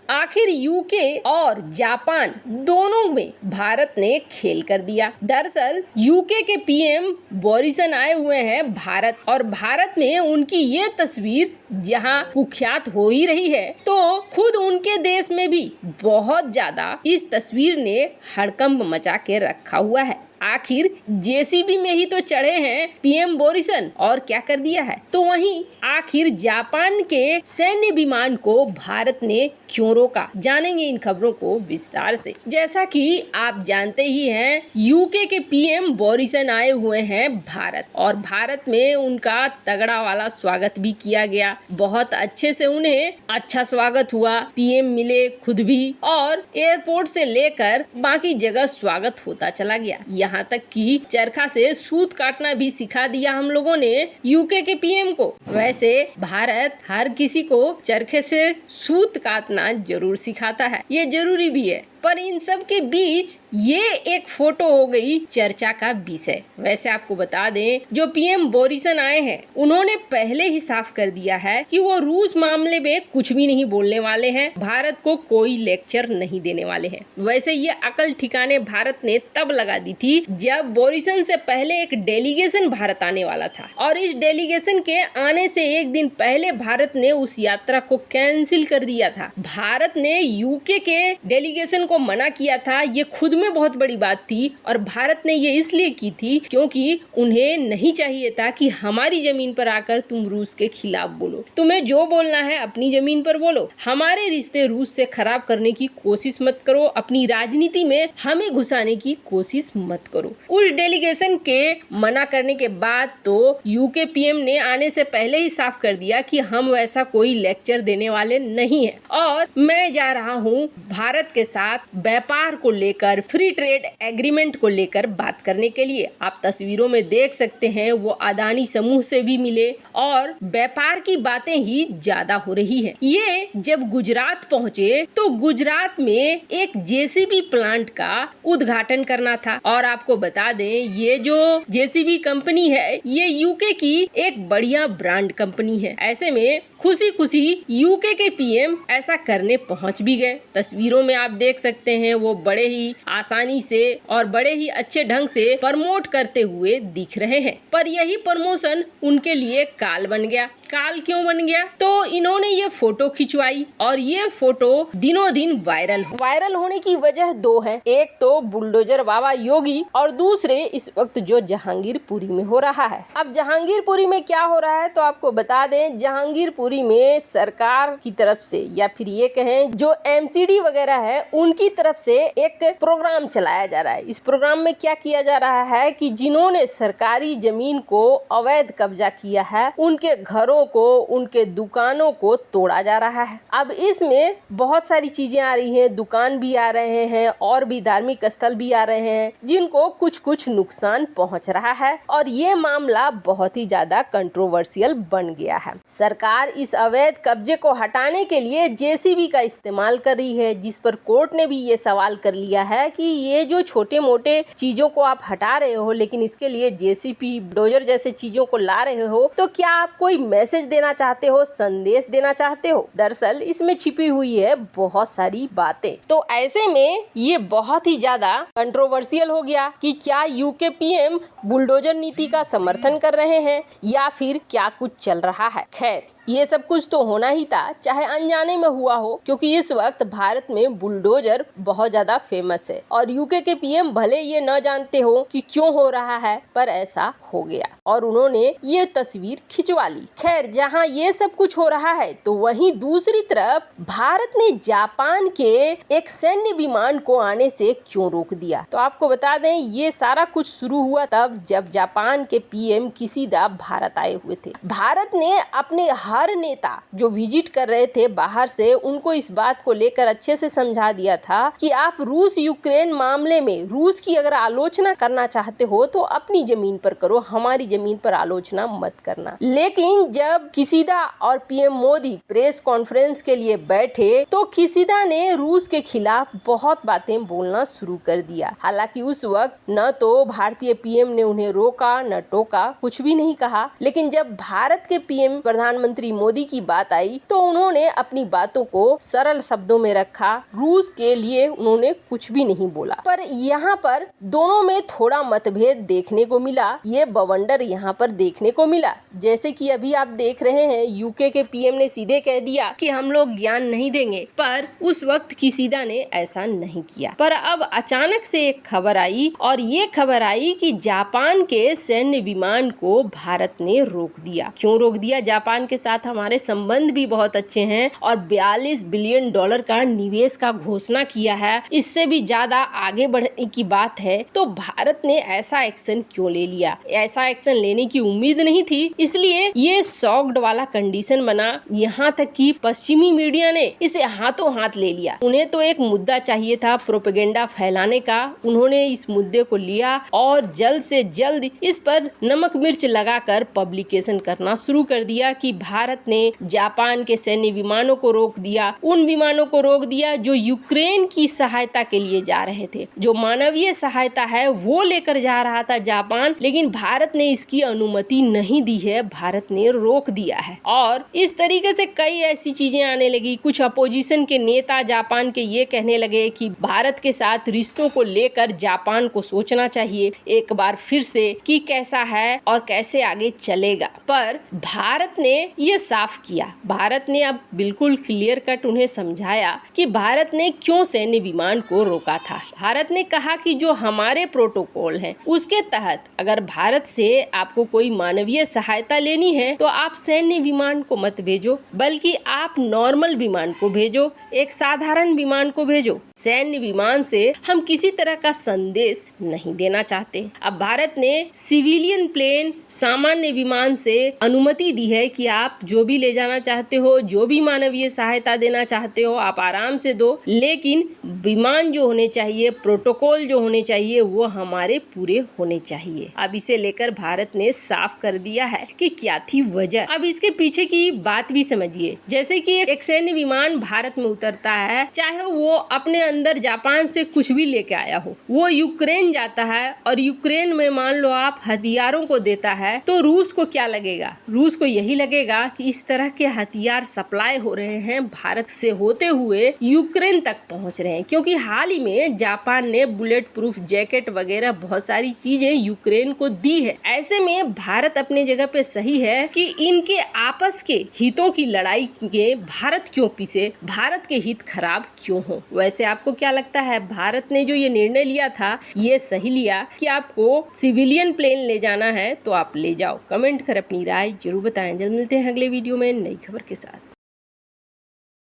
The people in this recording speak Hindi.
आखिर यूके और जापान दोनों में भारत ने खेल कर दिया। दरअसल यूके के पीएम बोरिसन आए हुए हैं भारत, और भारत में उनकी ये तस्वीर जहां कुख्यात हो ही रही है, तो खुद उनके देश में भी बहुत ज्यादा इस तस्वीर ने हड़कंप मचा के रखा हुआ है। आखिर जेसीबी में ही तो चढ़े हैं पीएम बोरिसन, और क्या कर दिया है। तो वहीं आखिर जापान के सैन्य विमान को भारत ने क्यों रोका, जानेंगे इन खबरों को विस्तार से। जैसा कि आप जानते ही हैं, यूके के पीएम बोरिसन आए हुए हैं भारत, और भारत में उनका तगड़ा वाला स्वागत भी किया गया। बहुत अच्छे से उन्हें अच्छा स्वागत हुआ, पीएम मिले खुद भी, और एयरपोर्ट से लेकर बाकी जगह स्वागत होता चला गया। यहाँ तक कि चरखा से सूत काटना भी सिखा दिया हम लोगों ने यूके के पीएम को। वैसे भारत हर किसी को चरखे से सूत काटना जरूर सिखाता है, ये जरूरी भी है। पर इन सब के बीच ये एक फोटो हो गई चर्चा का विषय। वैसे आपको बता दें, जो पीएम बोरिसन आए हैं उन्होंने पहले ही साफ कर दिया है कि वो रूस मामले में कुछ भी नहीं बोलने वाले हैं, भारत को कोई लेक्चर नहीं देने वाले हैं। वैसे ये अकल ठिकाने भारत ने तब लगा दी थी जब बोरिसन से पहले एक डेलीगेशन भारत आने वाला था, और इस डेलीगेशन के आने से एक दिन पहले भारत ने उस यात्रा को कैंसिल कर दिया था। भारत ने यूके के डेलीगेशन को मना किया था, ये खुद में बहुत बड़ी बात थी, और भारत ने ये इसलिए की थी क्योंकि उन्हें नहीं चाहिए था कि हमारी जमीन पर आकर तुम रूस के खिलाफ बोलो। तुम्हें जो बोलना है अपनी जमीन पर बोलो, हमारे रिश्ते रूस से खराब करने की कोशिश मत करो, अपनी राजनीति में हमें घुसाने की कोशिश मत करो। उस डेलीगेशन के मना करने के बाद तो यूके पीएम ने आने से पहले ही साफ कर दिया कि हम वैसा कोई लेक्चर देने वाले नहीं है, और मैं जा रहा हूँ भारत के साथ व्यापार को लेकर, फ्री ट्रेड एग्रीमेंट को लेकर बात करने के लिए। आप तस्वीरों में देख सकते हैं वो अदानी समूह से भी मिले, और व्यापार की बातें ही ज्यादा हो रही है। ये जब गुजरात पहुंचे तो गुजरात में एक जेसीबी प्लांट का उद्घाटन करना था, और आपको बता दें ये जो जेसीबी कंपनी है ये यूके की एक बढ़िया ब्रांड कंपनी है। ऐसे में खुशी खुशी यूके के पीएम ऐसा करने पहुंच भी गए। तस्वीरों में आप देख सकते हैं वो बड़े ही आसानी से और बड़े ही अच्छे ढंग से प्रमोट करते हुए दिख रहे हैं। पर यही प्रमोशन उनके लिए काल बन गया। काल क्यों बन गया? तो इन्होंने ये फोटो खिंचवाई, और ये फोटो दिनों दिन वायरल होने की वजह दो है। एक तो बुलडोजर बाबा योगी, और दूसरे इस वक्त जो जहांगीरपुरी में हो रहा है। अब जहांगीरपुरी में क्या हो रहा है तो आपको बता दें, जहांगीरपुरी में सरकार की तरफ से, या फिर ये कहें जो एमसीडी वगैरह है उनकी तरफ से एक प्रोग्राम चलाया जा रहा है। इस प्रोग्राम में क्या किया जा रहा है कि जिन्होंने सरकारी जमीन को अवैध कब्जा किया है उनके घरों को, उनके दुकानों को तोड़ा जा रहा है। अब इसमें बहुत सारी चीजें आ रही हैं, दुकान भी आ रहे हैं और भी धार्मिक स्थल भी आ रहे हैं जिनको कुछ कुछ नुकसान पहुंच रहा है, और ये मामला बहुत ही ज्यादा कंट्रोवर्शियल बन गया है। सरकार इस अवैध कब्जे को हटाने के लिए जेसीबी का इस्तेमाल कर रही है, जिस पर कोर्ट ने भी ये सवाल कर लिया है कि ये जो छोटे मोटे चीजों को आप हटा रहे हो, लेकिन इसके लिए जेसीबी डोजर जैसे चीजों को ला रहे हो, तो क्या आप कोई मैसेज देना चाहते हो, संदेश देना चाहते हो? दरअसल इसमें छिपी हुई है बहुत सारी बातें। तो ऐसे में ये बहुत ही ज्यादा कंट्रोवर्शियल हो गया कि क्या यूके पीएम बुलडोजर नीति का समर्थन कर रहे हैं या फिर क्या कुछ चल रहा है। खैर, ये सब कुछ तो होना ही था, चाहे अनजाने में हुआ हो, क्योंकि इस वक्त भारत में बुलडोजर बहुत ज्यादा फेमस है, और यूके के पीएम भले ये न जानते हो कि क्यों हो रहा है, पर ऐसा हो गया और उन्होंने ये तस्वीर खिंचवा ली। खैर, जहां ये सब कुछ हो रहा है तो वहीं दूसरी तरफ भारत ने जापान के एक सैन्य विमान को आने से क्यों रोक दिया? तो आपको बता दें, ये सारा कुछ शुरू हुआ तब जब जापान के पीएम किशिदा भारत आए हुए थे। भारत ने अपने हर नेता जो विजिट कर रहे थे बाहर से, उनको इस बात को लेकर अच्छे से समझा दिया था कि आप रूस यूक्रेन मामले में रूस की अगर आलोचना करना चाहते हो तो अपनी जमीन पर करो, करो, हमारी जमीन पर आलोचना मत करना। लेकिन जब किशिदा और पीएम मोदी प्रेस कॉन्फ्रेंस के लिए बैठे तो किशिदा ने रूस के खिलाफ बहुत बातें बोलना शुरू कर दिया। हालांकि उस वक्त न तो भारतीय पीएम ने उन्हें रोका न टोका, कुछ भी नहीं कहा। लेकिन जब भारत के पीएम प्रधानमंत्री मोदी की बात आई तो उन्होंने अपनी बातों को सरल शब्दों में रखा। रूस के लिए उन्होंने कुछ भी नहीं बोला। पर यहाँ पर दोनों में थोड़ा मतभेद देखने को मिला। ये बवंडर यहाँ पर देखने को मिला। जैसे कि अभी आप देख रहे हैं, यूके के पीएम ने सीधे कह दिया कि हम लोग ज्ञान नहीं देंगे, पर उस वक्त किशिदा ने ऐसा नहीं किया। पर अब अचानक से एक खबर आई और ये खबर आई कि जापान के सैन्य विमान को भारत ने रोक दिया। क्यों रोक दिया? जापान के साथ हमारे संबंध भी बहुत अच्छे हैं और $42 बिलियन का निवेश का घोषणा किया है। इससे भी ज्यादा आगे बढ़ने की बात है। तो भारत ने ऐसा एक्शन क्यों ले लिया? ऐसा एक्शन लेने की उम्मीद नहीं थी, इसलिए ये शॉक्ड वाला कंडीशन बना। यहाँ तक कि पश्चिमी मीडिया ने इसे हाथों हाथ ले लिया। उन्हें तो एक मुद्दा चाहिए था प्रोपेगेंडा फैलाने का। उन्होंने इस मुद्दे को लिया और जल्द से जल्द इस पर नमक मिर्च लगाकर पब्लिकेशन करना शुरू कर दिया कि भारत ने जापान के सैन्य विमानों को रोक दिया। उन विमानों को रोक दिया जो यूक्रेन की सहायता के लिए जा रहे थे, जो मानवीय सहायता है वो लेकर जा रहा था जापान। लेकिन भारत ने इसकी अनुमति नहीं दी है, भारत ने रोक दिया है। और इस तरीके से कई ऐसी चीजें आने लगी। कुछ अपोजिशन के नेता जापान के ये कहने लगे कि भारत के साथ रिश्तों को लेकर जापान को सोचना चाहिए एक बार फिर से कि कैसा है और कैसे आगे चलेगा। पर भारत ने ये साफ किया। भारत ने अब बिल्कुल क्लियर कट उन्हें समझाया कि भारत ने क्यों सैन्य विमान को रोका था। भारत ने कहा कि जो हमारे प्रोटोकॉल हैं उसके तहत अगर भारत से आपको कोई मानवीय सहायता लेनी है तो आप सैन्य विमान को मत भेजो, बल्कि आप नॉर्मल विमान को भेजो, एक साधारण विमान को भेजो। सैन्य विमान से हम किसी तरह का संदेश नहीं देना चाहते। अब भारत ने सिविलियन प्लेन, सामान्य विमान से अनुमति दी है कि आप जो भी ले जाना चाहते हो, जो भी मानवीय सहायता देना चाहते हो, आप आराम से दो। लेकिन विमान जो होने चाहिए, प्रोटोकॉल जो होने चाहिए, वो हमारे पूरे होने चाहिए। अब इसे लेकर भारत ने साफ कर दिया है कि क्या थी वजह। अब इसके पीछे की बात भी समझिए। जैसे कि एक सैन्य विमान भारत में उतरता है, चाहे वो अपने अंदर जापान से कुछ भी लेके आया हो, वो यूक्रेन जाता है और यूक्रेन में मान लो आप हथियारों को देता है, तो रूस को क्या लगेगा? रूस को यही लगेगा कि इस तरह के हथियार सप्लाई हो रहे हैं, भारत से होते हुए यूक्रेन तक पहुंच रहे हैं। क्योंकि हाल ही में जापान ने बुलेट प्रूफ जैकेट वगैरह बहुत सारी चीजें यूक्रेन को दी है। ऐसे में भारत अपने जगह पे सही है कि इनके आपस के हितों की लड़ाई के भारत क्यों पीछे, भारत के हित खराब क्यों हो। वैसे आपको क्या लगता है, भारत ने जो ये निर्णय लिया था ये सही लिया कि आपको सिविलियन प्लेन ले जाना है तो आप ले जाओ? कमेंट कर अपनी राय जरूर बताएं। जल्द मिलते हैं अगले वीडियो में नई खबर के साथ।